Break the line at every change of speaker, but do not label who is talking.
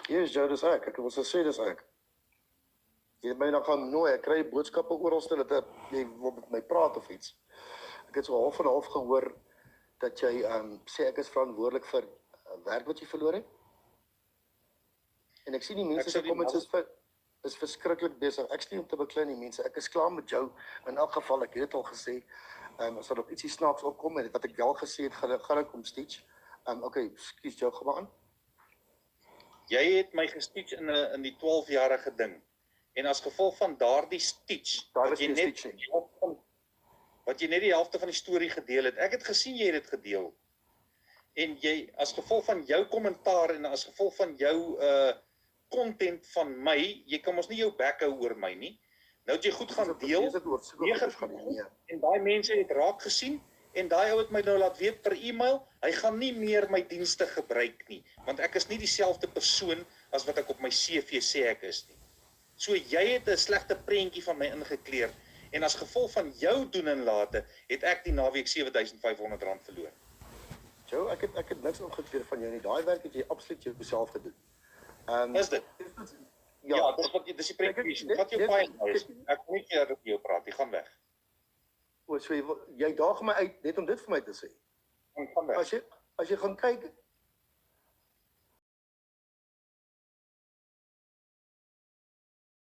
Yes, Joe, dis ek. Ek wil sê dis ek. Jy het my nou gaan nooi, ek kry boodskappe oralste dat jy wil met my praat of iets. Ek het so half en half gehoor dat jy sê ek is verantwoordelik vir werk wat jy verloor het. En ek sien die mense se comments is verskriklik besig. Ek sien om te beklei die mense. Ek is klaar met jou in elk geval. Ek het dit al gesê. As daar nog ietsie snaaks opkom en wat ek wel gesê het, gaan ek kom stitch. Okay, skuis jou gaan aan.
Jy het my gestitch in die 12-jarige ding. En as gevolg van daardie stitch, wat jy net die helfte van die storie gedeel het. Ek het gesien jy het dit gedeel. En jy, as gevolg van jou kommentaar en as gevolg van jou content van my, jy kan ons nie jou bek hou oor my nie. Nou het jy goed gaan deel, en daai mense het raak gesien, en daai ou het my nou laat weet per e-mail, hy gaan nie meer my dienste gebruik nie, want ek is nie dieselfde persoon as wat ek op my CV sê ek is nie. So jy het 'n slegte prentjie van my ingekleer, en as gevolg van jou doen en late, het ek die naweek R7.500 verloor.
Joe, ek het niks ingekleer van jou nie. Daai werk het jy absoluut jouself gedoen.
Is dit? Ja, dis die prentjie. Wat jou paai is. Ek wil nie meer met jou praat, jy gaan weg.
O, so jy daag my uit net om dit vir my te sê.
Gaan weg.
As jy gaan kyk,